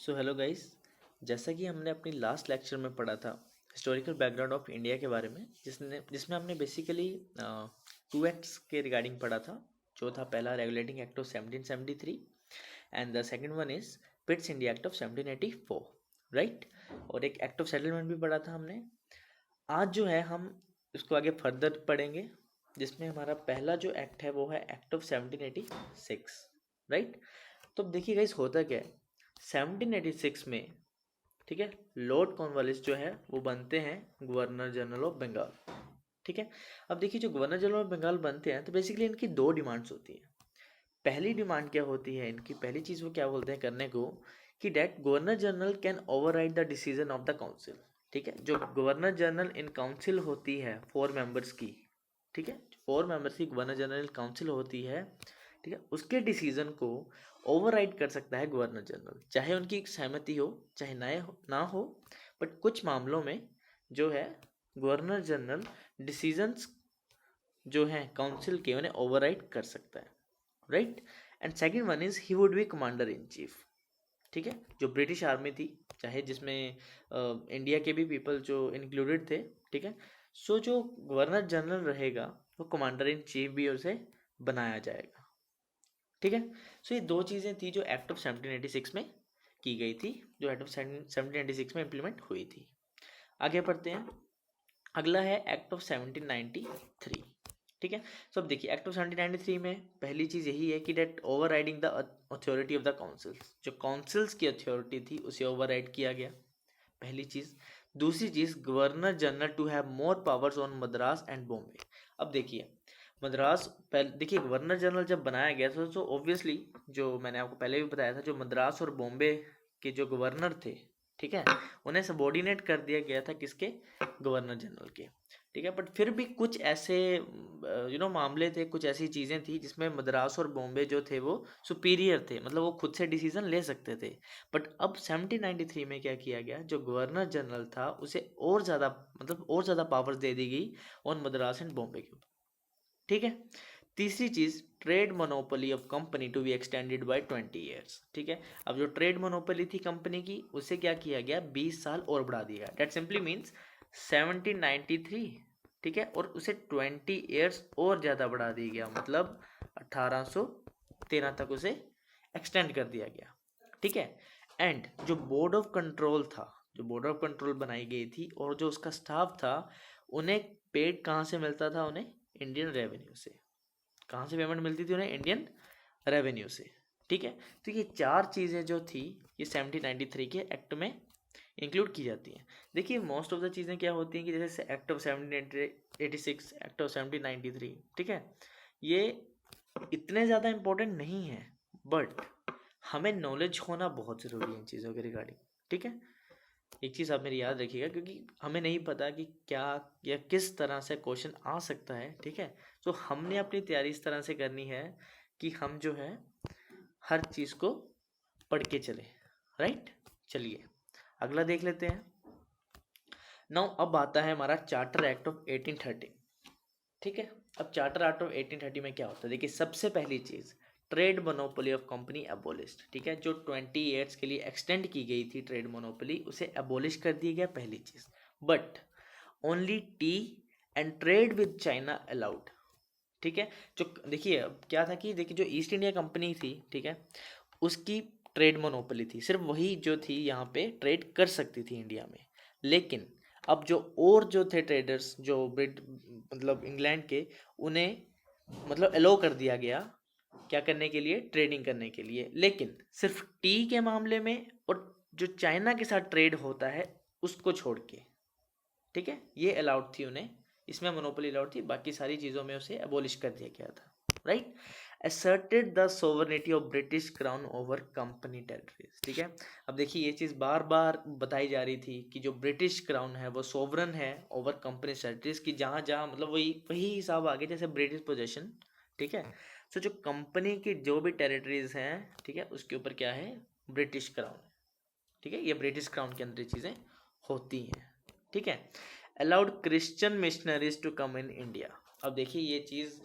So hello guys. जैसा कि हमने अपनी लास्ट लेक्चर में पढ़ा था हिस्टोरिकल बैकग्राउंड ऑफ इंडिया के बारे में, जिसमें हमने बेसिकली टू एक्ट्स के रिगार्डिंग पढ़ा था। जो था पहला regulating act of 1773 and the second one is Pitt's India act of 1784, right. और एक एक्ट ऑफ सेटलमेंट भी पढ़ा था हमने। आज जो है हम इसको आगे फर्दर पढ़ेंगे, जिसमें हमारा पहला जो एक्ट है वो है एक्ट ऑफ 1786, राइट। तो अब देखिए गाइस, होता क्या है 1786 में, ठीक है, लॉर्ड कॉर्नवालिस जो है वो बनते हैं गवर्नर जनरल ऑफ बंगाल, ठीक है। अब देखिए, जो गवर्नर जनरल ऑफ बंगाल बनते हैं तो बेसिकली इनकी दो डिमांड्स होती हैं। पहली डिमांड क्या होती है इनकी, पहली चीज़ वो क्या बोलते हैं करने को, कि that governor general can override the decision of the council, ठीक है। जो गवर्नर जनरल इन काउंसिल होती है 4 मेंबर्स की, ठीक है, 4 मेंबर्स की गवर्नर जनरल काउंसिल होती है, ठीक है, उसके डिसीजन को ओवरराइड कर सकता है गवर्नर जनरल, चाहे उनकी सहमति हो चाहे ना हो। बट कुछ मामलों में जो है गवर्नर जनरल डिसीजंस जो हैं काउंसिल के उन्हें ओवरराइड कर सकता है, right. And second one is he would be commander in chief, ठीक है। जो ब्रिटिश आर्मी थी, चाहे जिसमें इंडिया के भी पीपल जो इंक्लूडेड थे, ठीक है। सो जो गवर्नर जनरल रहेगा वो कमांडर इन चीफ भी उसे बनाया जाएगा, ठीक है। सो ये दो चीज़ें थी जो एक्ट ऑफ 1786 में की गई थी, जो एक्ट ऑफ 1786 में इम्प्लीमेंट हुई थी। आगे बढ़ते हैं। अगला है एक्ट ऑफ 1793, ठीक है। सो अब देखिए, एक्ट ऑफ 1793 में पहली चीज़ यही है कि that overriding the authority of the councils, जो काउंसिल्स की अथॉरिटी थी उसे ओवर राइड किया गया, पहली चीज़। दूसरी चीज़, governor general to have more powers on Madras and Bombay. अब देखिए, मद्रास पहले देखिए, गवर्नर जनरल जब बनाया गया था तो ऑब्वियसली, जो मैंने आपको पहले भी बताया था, जो मद्रास और बॉम्बे के जो गवर्नर थे, ठीक है, उन्हें सबॉर्डिनेट कर दिया गया था किसके, गवर्नर जनरल के, ठीक है। बट फिर भी कुछ ऐसे मामले थे, कुछ ऐसी चीज़ें थी जिसमें मद्रास और बॉम्बे जो थे वो सुपीरियर थे, मतलब वो खुद से डिसीजन ले सकते थे। बट अब 1793 में क्या किया गया, जो गवर्नर जनरल था उसे और ज़्यादा, मतलब और ज़्यादा पावर्स दे दी गई ऑन मद्रास एंड बॉम्बे के ऊपर, ठीक है। तीसरी चीज, trade monopoly of company to be extended by 20 years, ठीक है। अब जो ट्रेड मोनोपोली थी कंपनी की उसे क्या किया गया, 20 साल और बढ़ा दिया गया। दैट सिंपली मीन्स 1793, ठीक है, और उसे 20 ईयर्स और ज़्यादा बढ़ा दिया गया, मतलब 1813 तक उसे एक्सटेंड कर दिया गया, ठीक है। एंड जो बोर्ड ऑफ कंट्रोल था, जो बोर्ड ऑफ कंट्रोल बनाई गई थी और जो उसका स्टाफ था, उन्हें पेड कहाँ से मिलता था, उन्हें इंडियन रेवेन्यू से। कहाँ से पेमेंट मिलती थी उन्हें, इंडियन रेवेन्यू से, ठीक है। तो ये चार चीज़ें जो थी ये 1793 के एक्ट में इंक्लूड की जाती हैं। देखिए, मोस्ट ऑफ द चीज़ें क्या होती हैं कि जैसे एक्ट ऑफ 1786, एक्ट ऑफ 1793, ठीक है, ये इतने ज़्यादा इम्पोर्टेंट नहीं है, बट हमें नॉलेज होना बहुत ज़रूरी है इन चीज़ों के रिगार्डिंग, ठीक है। एक चीज़ आप मेरी याद रखिएगा, क्योंकि हमें नहीं पता कि क्या या किस तरह से क्वेश्चन आ सकता है, ठीक है। तो हमने अपनी तैयारी इस तरह से करनी है कि हम जो है हर चीज़ को पढ़ के चले, राइट। चलिए अगला देख लेते हैं। नाउ अब आता है हमारा चार्टर एक्ट ऑफ 1830, ठीक है। अब चार्टर एक्ट ऑफ 1830 में क्या होता है, देखिए, सबसे पहली चीज़, trade monopoly of company abolished, ठीक है। जो 20 ईयर्स के लिए एक्सटेंड की गई थी ट्रेड मोनोपोली, उसे एबोलिश कर दिया गया, पहली चीज़। But only tea and trade with China allowed, ठीक है। जो देखिए, अब क्या था कि देखिए, जो ईस्ट इंडिया कंपनी थी, ठीक है, उसकी ट्रेड मोनोपोली थी, सिर्फ वही जो थी यहाँ पे ट्रेड कर सकती थी इंडिया में। लेकिन अब जो और जो थे ट्रेडर्स, जो मतलब इंग्लैंड के, उन्हें मतलब अलो कर दिया गया क्या करने के लिए, ट्रेडिंग करने के लिए, लेकिन सिर्फ टी के मामले में और जो चाइना के साथ ट्रेड होता है उसको छोड़ के, ठीक है, ये अलाउड थी उन्हें, इसमें मोनोपोली अलाउड थी, बाकी सारी चीज़ों में उसे एबोलिश कर दिया गया था, right. Asserted the sovereignty of British crown over company territories, ठीक है। अब देखिए, ये चीज़ बार बार बताई जा रही थी कि जो ब्रिटिश क्राउन है वो सोवरन है ओवर कंपनी टेरिटरीज की, जहाँ जहाँ मतलब वही वही हिसाब आ गया जैसे ब्रिटिश पोजेशन, ठीक है। सो जो कंपनी की जो भी टेरिटरीज हैं, ठीक है, उसके ऊपर क्या है, ब्रिटिश क्राउन, ठीक है। ये ब्रिटिश क्राउन के अंदर चीज़ें होती हैं, ठीक है। Allowed Christian missionaries to come in India. अब देखिए, ये चीज़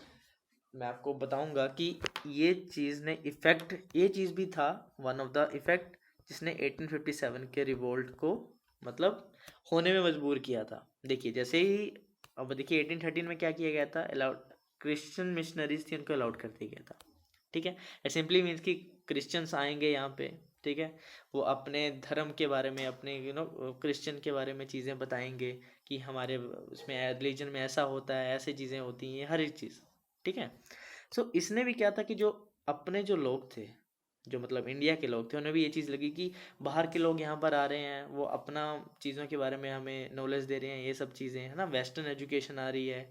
मैं आपको बताऊंगा कि ये चीज़ ने इफेक्ट, ये चीज़ भी था वन ऑफ द इफेक्ट जिसने 1857 के रिवोल्ट को मतलब होने में मजबूर किया था। देखिए जैसे ही, अब देखिए 1813 में क्या किया गया था, अलाउड क्रिश्चियन मिशनरीज थी उनको अलाउड कर दिया गया था। ठीक है, इट सिंपली मीन्स कि क्रिश्चियंस आएंगे यहाँ पे, ठीक है, वो अपने धर्म के बारे में, अपने क्रिश्चियन के बारे में चीज़ें बताएंगे कि हमारे उसमें रिलीजन में ऐसा होता है, ऐसी चीज़ें होती हैं, हर एक चीज़। ठीक है, सो इसने भी क्या था कि जो अपने जो लोग थे, जो मतलब इंडिया के लोग थे, उन्हें भी ये चीज़ लगी कि बाहर के लोग यहाँ पर आ रहे हैं, वो अपना चीज़ों के बारे में हमें नॉलेज दे रहे हैं, ये सब चीज़ें है ना, वेस्टर्न एजुकेशन आ रही है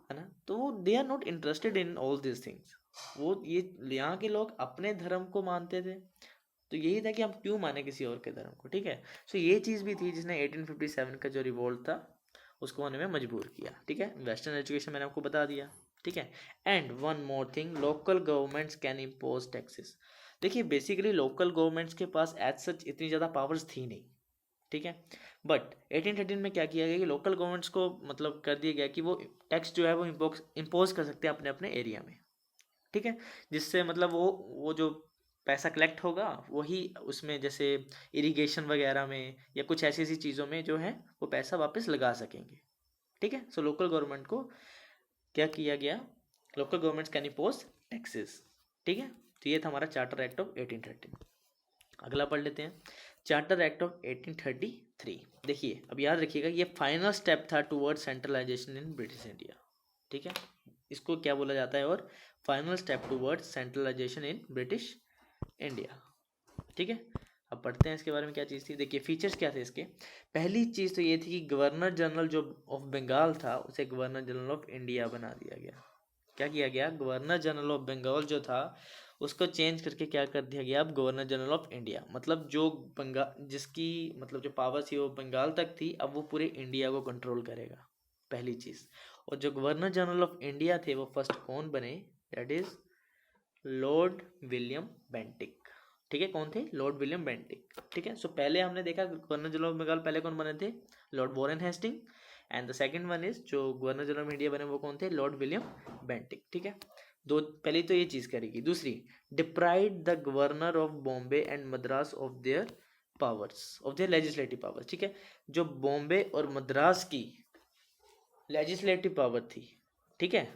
ना, तो they are not interested in all this things. वो ये यहाँ के लोग अपने धर्म को मानते थे, तो यही था कि हम क्यों माने किसी और के धर्म को। ठीक है, सो ये चीज़ भी थी जिसने 1857 का जो रिवोल्ट था उसको होने में मजबूर किया। ठीक है, वेस्टर्न एजुकेशन मैंने आपको बता दिया। ठीक है, and one more thing, local governments can impose taxes. देखिए बेसिकली लोकल गवर्नमेंट्स के पास एज सच इतनी ज़्यादा पावर्स थी नहीं। ठीक है, बट 1813 में क्या किया गया कि लोकल गवर्नमेंट्स को मतलब कर दिया गया कि वो टैक्स जो है वो इम्पोज कर सकते हैं अपने अपने एरिया में। ठीक है, जिससे मतलब वो जो पैसा कलेक्ट होगा वही उसमें जैसे इरिगेशन वगैरह में या कुछ ऐसी ऐसी चीज़ों में जो है वो पैसा वापस लगा सकेंगे। ठीक है, सो लोकल गवर्नमेंट को क्या किया गया, local governments can impose taxes. ठीक है, तो ये था हमारा चार्टर एक्ट ऑफ 1813। अगला पढ़ लेते हैं, चार्टर एक्ट ऑफ 1833। देखिए अब याद रखिएगा ये फाइनल स्टेप था toward centralisation in British India. ठीक है, इसको क्या बोला जाता है, और final step toward centralisation in British India. ठीक है, अब पढ़ते हैं इसके बारे में क्या चीज़ थी। देखिए फीचर्स क्या थे इसके। पहली चीज़ तो ये थी कि गवर्नर जनरल जो ऑफ बंगाल था उसे गवर्नर जनरल ऑफ इंडिया बना दिया गया। क्या किया गया, गवर्नर जनरल ऑफ बंगाल जो था उसको चेंज करके क्या कर दिया गया, अब गवर्नर जनरल ऑफ इंडिया, मतलब जो बंगाल जिसकी मतलब जो पावर थी वो बंगाल तक थी, अब वो पूरे इंडिया को कंट्रोल करेगा, पहली चीज़। और जो गवर्नर जनरल ऑफ इंडिया थे वो फर्स्ट कौन बने, that is Lord William Bentinck. ठीक है, कौन थे, लॉर्ड विलियम बेंटिक। ठीक है, सो पहले हमने देखा गवर्नर जनरल ऑफ बंगाल पहले कौन बने थे, Lord Warren Hasting, and the second one is जो गवर्नर जनरल ऑफ इंडिया बने वो कौन थे, लॉर्ड विलियम बेंटिक। ठीक है, दो पहली तो ये चीज़ करेगी। दूसरी, deprive the governor of Bombay and Madras of their powers, of their legislative powers. ठीक है, जो बॉम्बे और मद्रास की लेजिस्लेटिव पावर थी, ठीक है,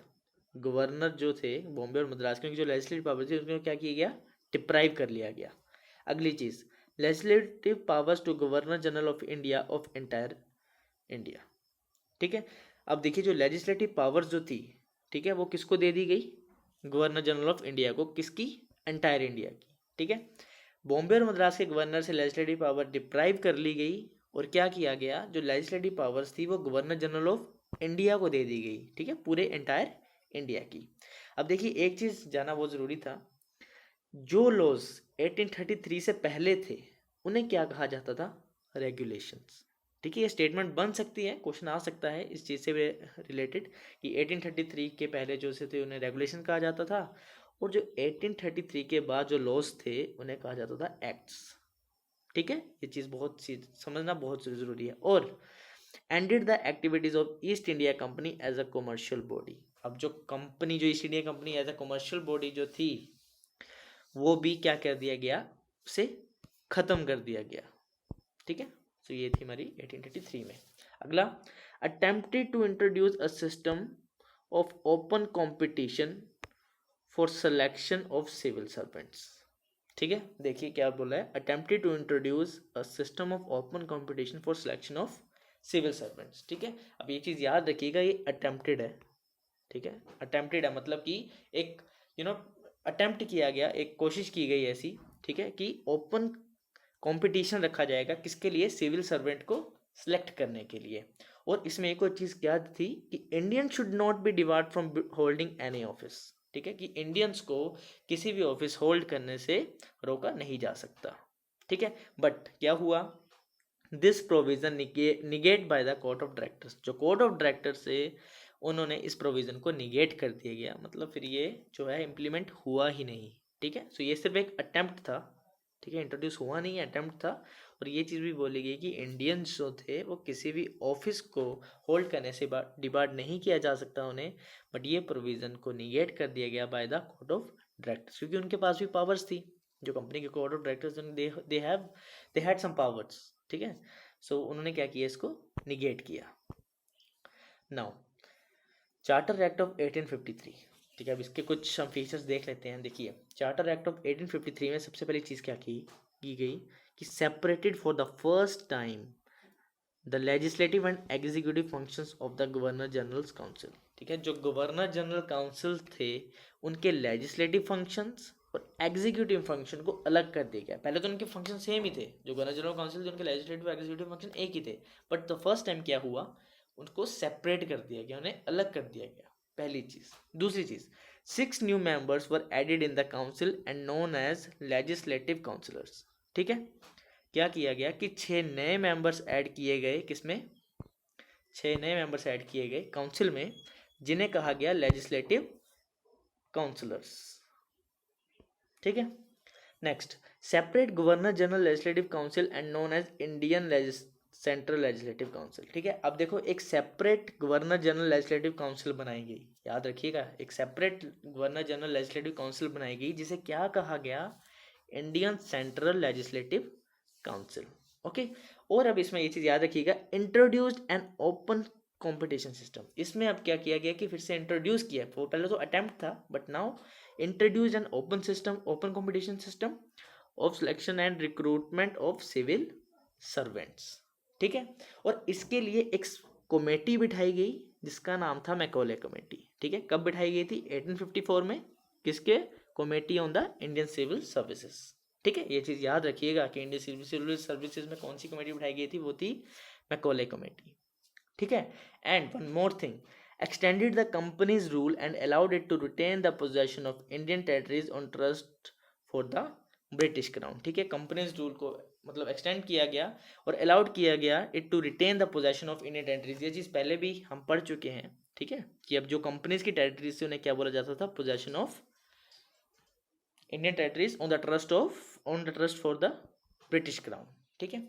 गवर्नर जो थे बॉम्बे और मद्रास के, उनकी जो लेजिस्लेटिव पावर थी उसमें क्या किया गया, डिप्राइव कर लिया गया। अगली चीज, legislative powers to governor general of India of entire India. ठीक है, अब देखिए जो लेजिस्लेटिव पावर्स जो थी, ठीक है, वो किसको दे दी गई, गवर्नर जनरल ऑफ इंडिया को, किसकी, एंटायर इंडिया की। ठीक है, बॉम्बे और मद्रास के गवर्नर से लेजिस्लेटिव पावर डिप्राइव कर ली गई, और क्या किया गया, जो लेजिस्लेटिव पावर्स थी वो गवर्नर जनरल ऑफ इंडिया को दे दी गई। ठीक है, पूरे एंटायर इंडिया की। अब देखिए एक चीज जानना बहुत जरूरी था, जो लॉज 1833 से पहले थे उन्हें क्या कहा जाता था, रेगुलेशंस। ठीक है, ये स्टेटमेंट बन सकती है, क्वेश्चन आ सकता है इस चीज़ से रिलेटेड कि 1833 के पहले जो से थे उन्हें रेगुलेशन कहा जाता था, और जो 1833 के बाद जो लॉज थे उन्हें कहा जाता था एक्ट्स। ठीक है, ये चीज़ बहुत समझना बहुत ज़रूरी है। और ended the activities of East India Company as a commercial body. अब जो कंपनी, जो East India Company as a commercial body जो थी वो भी क्या कर दिया गया, उसे खत्म कर दिया गया। ठीक है, तो ये थी हमारी 1833 में। अगला, attempted to introduce a system of open competition for selection of civil servants. ठीक है, देखिए क्या बोला है, attempted to introduce a system of open competition for selection of civil servants. ठीक है, अब ये चीज़ याद रखिएगा, ये अटेम्प्टेड है। ठीक है, अटेम्प्टेड है मतलब कि एक अटेम्प्ट किया गया, एक कोशिश की गई ऐसी, ठीक है, कि ओपन कंपटीशन रखा जाएगा किसके लिए, सिविल सर्वेंट को सिलेक्ट करने के लिए। और इसमें एक और चीज़ क्या थी कि Indian should not be debarred from holding any office. ठीक है, कि इंडियंस को किसी भी ऑफिस होल्ड करने से रोका नहीं जा सकता। ठीक है, बट क्या हुआ, this provision negate bye the court of directors. जो कोर्ट ऑफ डायरेक्टर्स से उन्होंने इस प्रोविजन को निगेट कर दिया गया, मतलब फिर ये जो है इम्प्लीमेंट हुआ ही नहीं। ठीक है, सो ये सिर्फ एक अटेम्प्ट था। ठीक है, इंट्रोड्यूस हुआ नहीं है, अटेम्प्ट था। और ये चीज़ भी बोली गई कि इंडियंस जो थे वो किसी भी ऑफिस को होल्ड करने से डिबार्ड नहीं किया जा सकता उन्हें, बट ये प्रोविज़न को निगेट कर दिया गया by the court of directors, क्योंकि उनके पास भी पावर्स थी, जो कंपनी के board of directors they had some powers, ठीक है। सो उन्होंने क्या किया, इसको निगेट किया। नाउ चार्टर एक्ट ऑफ 1853, ठीक है। अब इसके कुछ हम फीचर्स देख लेते हैं। देखिए चार्टर एक्ट ऑफ 1853 में सबसे पहली चीज़ क्या की गई कि separated for the first time the legislative and executive functions of the governor generals council, ठीक है। जो गवर्नर जनरल काउंसिल थे उनके लेजिस्लेटिव फंक्शंस और एग्जीक्यूटिव फंक्शन को अलग कर दिया गया। पहले तो उनके फंक्शन सेम ही थे, जो गवर्नर जनरल काउंसिल थे उनके लेजिस्लेटिव एग्जीक्यूटिव फंक्शन एक ही थे, बट द फर्स्ट टाइम क्या हुआ, उनको सेपरेट कर दिया गया, उन्हें अलग कर दिया गया, पहली चीज। दूसरी चीज, 6 new members were added in the council and known as legislative councillors, ठीक है। क्या किया गया कि 6 नए मेंबर्स ऐड किए गए, किसमें, 6 नए मेंबर्स ऐड किए गए काउंसिल में, जिन्हें कहा गया लेजिस्लेटिव काउंसिलर्स, ठीक है। Next, separate governor general legislative council and known as Indian central legislative council, ठीक है। अब देखो एक separate governor general legislative council बनाई गई, याद रखिएगा, एक separate governor general legislative council बनाई गई जिसे क्या कहा गया, Indian central legislative council, okay. और अब इसमें ये चीज याद रखिएगा, introduced an open competition system, इसमें अब क्या किया गया कि फिर से इंट्रोड्यूस किया, वो पहले तो अटेम्प्ट था but now introduce an open system, open competition system of selection and recruitment of civil servants, ठीक है। और इसके लिए एक कमेटी बिठाई गई जिसका नाम था मैकॉले कमेटी, ठीक है। कब बिठाई गई थी, 1854 में, किसके, committee on the Indian civil services, ठीक है। ये चीज याद रखिएगा कि इंडियन सिविल सर्विसेज में कौन सी कमेटी बिठाई गई थी, वो थी मैकॉले कमेटी, ठीक है। And one more thing, extended the company's rule and allowed it to retain the possession of Indian territories on trust for the British Crown, ठीक है। कंपनीज रूल को मतलब एक्सटेंड किया गया और अलाउड किया गया it to retain the possession of Indian territories. ये चीज़ पहले भी हम पढ़ चुके हैं, ठीक है, कि अब जो कंपनीज की टेरिटरीज थी उन्हें क्या बोला जाता था, possession of Indian territories on the trust for the British crown, ठीक है।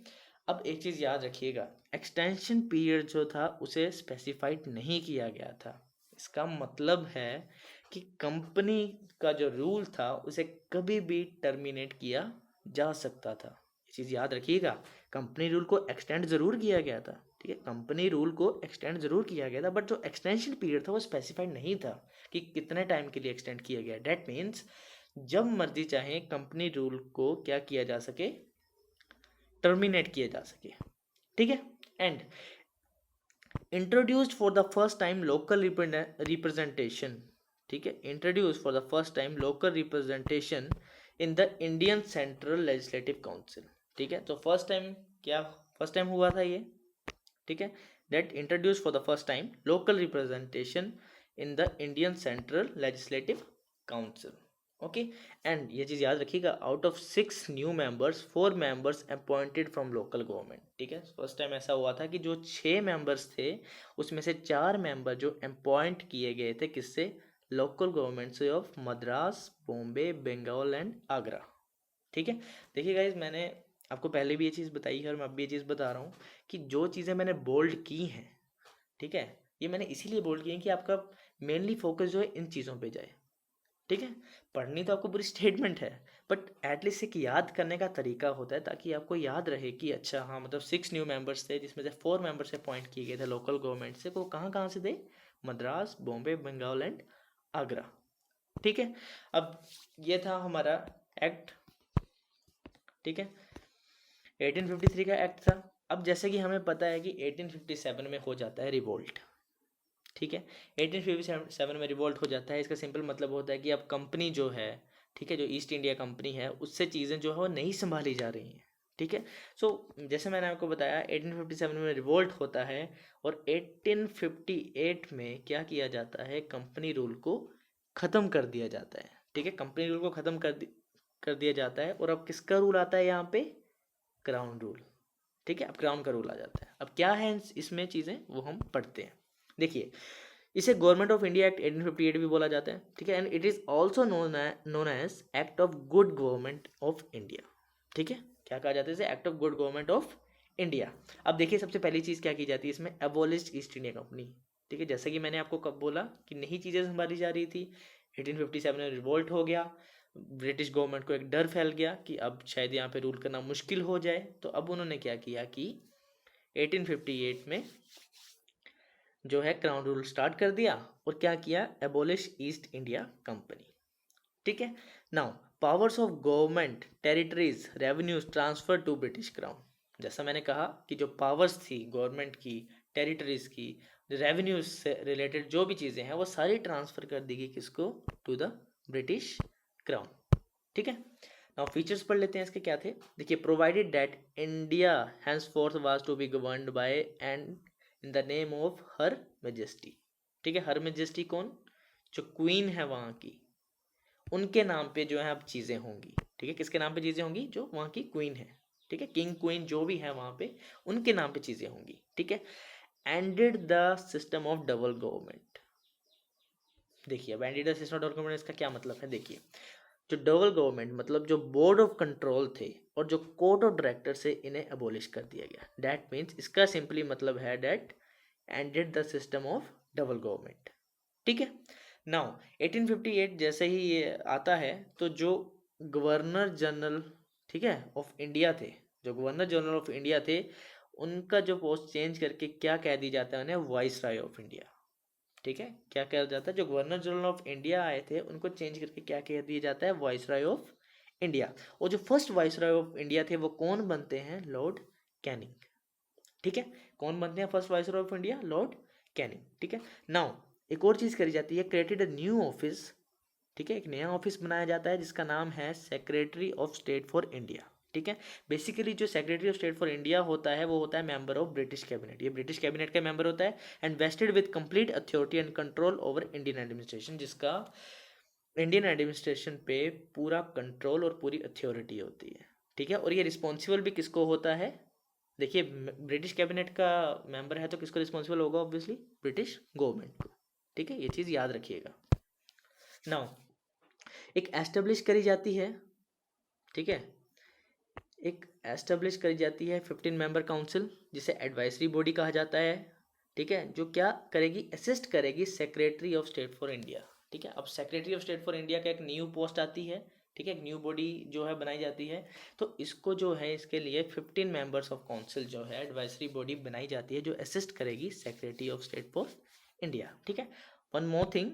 अब एक चीज़ याद रखिएगा, एक्सटेंशन पीरियड जो था उसे स्पेसिफाइड नहीं किया गया था। इसका मतलब है कि कंपनी का जो रूल था उसे कभी भी टर्मिनेट किया जा सकता था। ये चीज़ याद रखिएगा, कंपनी रूल को एक्सटेंड ज़रूर किया गया था, ठीक है, कंपनी रूल को एक्सटेंड ज़रूर किया गया था, बट जो एक्सटेंशन पीरियड था वो स्पेसिफाइड नहीं था कि कितने टाइम के लिए एक्सटेंड किया गया। डेट मीन्स जब मर्जी चाहे कंपनी रूल को क्या किया जा सके, टर्मिनेट किया जा सके, ठीक है। And introduced for the first time local representation, ठीक है, introduce for the first time local representation in the Indian central legislative council, ठीक है। तो फर्स्ट टाइम हुआ था ये, ठीक है, that introduce for the first time local representation in the Indian central legislative council, okay. And ये चीज़ याद रखिएगा, out of 6 new members 4 members appointed from local government, ठीक है। फर्स्ट टाइम ऐसा हुआ था कि जो 6 मेंबर्स थे उसमें से 4 मेंबर जो अपॉइंट किए गए थे, किससे, लोकल गवर्नमेंट से ऑफ मद्रास, बॉम्बे, बंगाल एंड आगरा, ठीक है। देखिए गाइज, मैंने आपको पहले भी ये चीज़ बताई है और मैं अब भी ये चीज़ बता रहा हूँ कि जो चीज़ें मैंने बोल्ड की हैं, ठीक है, ये मैंने इसीलिए बोल्ड की हैं कि आपका मेनली फोकस जो है इन चीज़ों पे जाए, ठीक है। पढ़नी तो आपको पूरी स्टेटमेंट है, बट एटलीस्ट एक याद करने का तरीका होता है ताकि आपको याद रहे कि अच्छा हाँ, मतलब 6 न्यू मेंबर्स थे जिसमें से 4 मेंबर्स अपॉइंट किए गए थे लोकल गवर्नमेंट से, वो कहाँ से थे, मद्रास, बॉम्बे, बंगाल एंड आगरा, ठीक है। अब ये था हमारा एक्ट, ठीक है, 1853 का एक्ट था। अब जैसे कि हमें पता है कि 1857 में हो जाता है रिवोल्ट, ठीक है, 1857 में रिवोल्ट हो जाता है। इसका सिंपल मतलब होता है कि अब कंपनी जो है, ठीक है, जो ईस्ट इंडिया कंपनी है, उससे चीज़ें जो है वो नहीं संभाली जा रही हैं, ठीक है। सो जैसे मैंने आपको बताया 1857 में रिवोल्ट होता है और 1858 में क्या किया जाता है, कंपनी रूल को ख़त्म कर दिया जाता है, ठीक है, कंपनी रूल को ख़त्म कर दिया जाता है। और अब किसका रूल आता है यहाँ पे, क्राउन रूल, ठीक है, अब क्राउन का रूल आ जाता है। अब क्या है इसमें चीज़ें, वो हम पढ़ते हैं। देखिए, इसे गवर्नमेंट ऑफ इंडिया एक्ट 1858 भी बोला जाता है, ठीक है, and it is also known as act of good government of India, ठीक है। क्या कहा जाता है इसे, act of good government of India. अब देखिए, सबसे पहली चीज़ क्या की जाती है इसमें, एबोलिश ईस्ट इंडिया कंपनी, ठीक है। जैसा कि मैंने आपको कब बोला कि नई चीज़ें संभाली जा रही थी, 1857 में रिवोल्ट हो गया, ब्रिटिश गवर्नमेंट को एक डर फैल गया कि अब शायद यहाँ पे रूल करना मुश्किल हो जाए, तो अब उन्होंने क्या किया कि 1858 में जो है क्राउन रूल स्टार्ट कर दिया और क्या किया, एबोलिश ईस्ट इंडिया कंपनी। ठीक है, now powers of government, territories, revenues transfer to British crown. जैसा मैंने कहा कि जो पावर्स थी गवर्नमेंट की, टेरिटरीज की, रेवेन्यूज से रिलेटेड जो भी चीज़ें हैं वो सारी ट्रांसफर कर दी गई किसको, टू द ब्रिटिश क्राउन। ठीक है, नाउ फीचर्स पढ़ लेते हैं इसके क्या थे। देखिए, provided that India henceforth was to be governed by and in the name of her majesty. ठीक है, हर मेजेस्टी कौन, जो क्वीन है वहाँ की, उनके नाम पे जो है अब चीज़ें होंगी। ठीक है, किसके नाम पे चीज़ें होंगी, जो वहाँ की क्वीन है। ठीक है, किंग क्वीन जो भी है वहाँ पे, उनके नाम पे चीज़ें होंगी। ठीक है, ended the system of double government. देखिए, अब ended the system of double government, इसका क्या मतलब है। देखिए, जो डबल गवर्नमेंट मतलब जो बोर्ड ऑफ कंट्रोल थे और जो कोर्ट ऑफ डायरेक्टर से इन्हें अबोलिश कर दिया गया। दैट मीन्स, इसका सिंपली मतलब है that ended the system of double government. ठीक है, नाउ 1858 जैसे ही ये आता है तो जो गवर्नर जनरल, ठीक है, ऑफ इंडिया थे, जो गवर्नर जनरल ऑफ इंडिया थे, उनका जो पोस्ट चेंज करके क्या कह दी जाता है उन्हें, वाइसराय ऑफ इंडिया। ठीक है, क्या कहा जाता है, जो गवर्नर जनरल ऑफ इंडिया आए थे उनको चेंज करके क्या कह दिया जाता है, वाइसराय ऑफ इंडिया। और जो फर्स्ट वाइसराय ऑफ इंडिया थे वो कौन बनते हैं, लॉर्ड कैनिंग। ठीक है, कौन बनते हैं first viceroy of India, Lord Canning. ठीक है, नाउ एक और चीज करी जाती है, क्रिएटेड अ न्यू ऑफिस। ठीक है, एक नया ऑफिस बनाया जाता है जिसका नाम है secretary of state for India. ठीक है, बेसिकली जो secretary of state for India होता है वो होता है मेंबर ऑफ ब्रिटिश कैबिनेट, ये ब्रिटिश कैबिनेट का मेंबर होता है, and wasted with complete authority and control over Indian administration, जिसका इंडियन एडमिनिस्ट्रेशन पे पूरा कंट्रोल और पूरी अथॉरिटी होती है। ठीक है, और ये रिस्पॉन्सिबल भी किसको होता है, देखिए ब्रिटिश कैबिनेट का मेंबर है तो किसको रिस्पॉन्सिबल होगा, ऑब्वियसली ब्रिटिश गवर्नमेंट को। ठीक है, ये चीज़ याद रखिएगा। नाउ एक एस्टेब्लिश करी जाती है, ठीक है, एक एस्टेब्लिश करी जाती है 15 मेंबर काउंसिल, जिसे एडवाइजरी बॉडी कहा जाता है। ठीक है, जो क्या करेगी, असिस्ट करेगी secretary of state for India. ठीक है, अब secretary of state for India का एक न्यू पोस्ट आती है। ठीक है, एक न्यू बॉडी जो है बनाई जाती है, तो इसको जो है इसके लिए 15 मेंबर्स ऑफ काउंसिल जो है एडवाइजरी बॉडी बनाई जाती है, जो असिस्ट करेगी secretary of state for India. ठीक है, one more thing,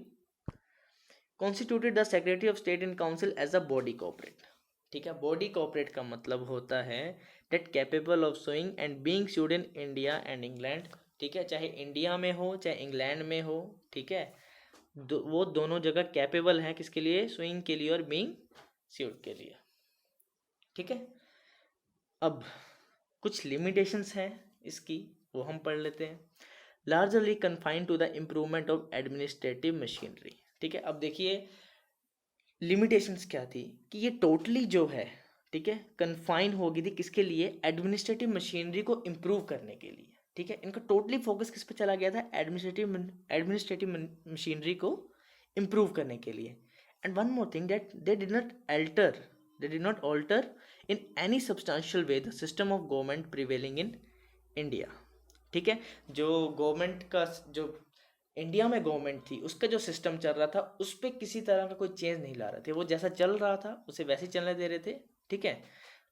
constituted the secretary of state in council as a body corporate. ठीक है, बॉडी कॉर्पोरेट का मतलब होता है that capable of suing and being sued in India and England. ठीक है, चाहे इंडिया में हो चाहे इंग्लैंड में हो, ठीक है, वो दोनों जगह कैपेबल हैं किसके लिए, स्विंग के लिए और बीइंग सूड के लिए। ठीक है, अब कुछ लिमिटेशंस हैं इसकी, वो हम पढ़ लेते हैं। Largely confined to the improvement of administrative machinery. ठीक है, अब देखिए लिमिटेशंस क्या थी कि ये टोटली जो है, ठीक है, कन्फाइन हो गई थी किसके लिए, एडमिनिस्ट्रेटिव मशीनरी को इम्प्रूव करने के लिए। ठीक है, इनका टोटली फोकस किस पे चला गया था, एडमिनिस्ट्रेटिव मशीनरी को इम्प्रूव करने के लिए। And one more thing, that they did not alter in any substantial way the system of government prevailing in India. ठीक है, जो गवर्नमेंट का जो इंडिया में गवर्नमेंट थी उसका जो सिस्टम चल रहा था उस पर किसी तरह का कोई चेंज नहीं ला रहे थे, वो जैसा चल रहा था उसे वैसे ही चलने दे रहे थे। ठीक है,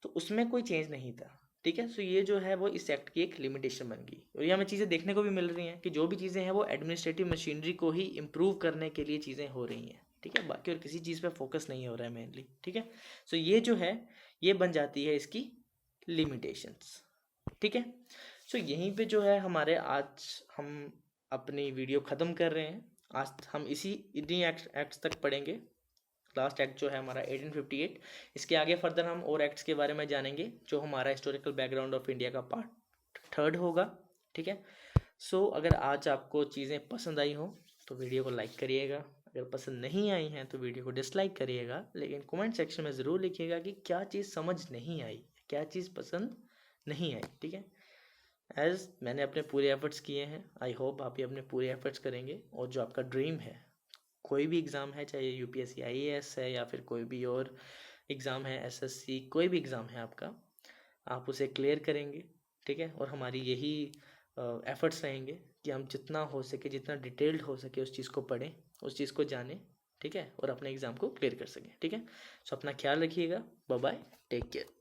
तो उसमें कोई चेंज नहीं था। ठीक है, सो ये जो है वो इस एक्ट की एक लिमिटेशन बन गई, और ये हमें चीज़ें देखने को भी मिल रही हैं कि जो भी चीज़ें हैं वो एडमिनिस्ट्रेटिव मशीनरी को ही इम्प्रूव करने के लिए चीज़ें हो रही हैं। ठीक है, बाकी और किसी चीज़ पे फोकस नहीं हो रहा है मेनली। ठीक है, सो ये जो है ये बन जाती है इसकी लिमिटेशंस। ठीक है, सो यहीं पे जो है हमारे आज हम अपनी वीडियो ख़त्म कर रहे हैं। आज हम इन्हीं एक्ट्स तक पढ़ेंगे। लास्ट एक्ट जो है हमारा 1858, इसके आगे फर्दर हम और एक्ट्स के बारे में जानेंगे, जो हमारा हिस्टोरिकल बैकग्राउंड ऑफ इंडिया का पार्ट 3 होगा। ठीक है, सो अगर आज आपको चीज़ें पसंद आई हो तो वीडियो को लाइक करिएगा, अगर पसंद नहीं आई हैं तो वीडियो को डिसलाइक करिएगा, लेकिन कमेंट सेक्शन में ज़रूर लिखिएगा कि क्या चीज़ समझ नहीं आई, क्या चीज़ पसंद नहीं आई। ठीक है, एज मैंने अपने पूरे एफर्ट्स किए हैं, आई होप आप भी अपने पूरे एफर्ट्स करेंगे, और जो आपका ड्रीम है, कोई भी एग्ज़ाम है, चाहे यूपीएससी आईएएस है या फिर कोई भी और एग्ज़ाम है, एसएससी, कोई भी एग्ज़ाम है आपका, आप उसे क्लियर करेंगे। ठीक है, और हमारी यही एफर्ट्स रहेंगे कि हम जितना हो सके, जितना डिटेल्ड हो सके उस चीज़ को पढ़ें, उस चीज़ को जानें। ठीक है, और अपने एग्ज़ाम को क्लियर कर सकें। ठीक है, सो अपना ख्याल रखिएगा। Bye bye, take care.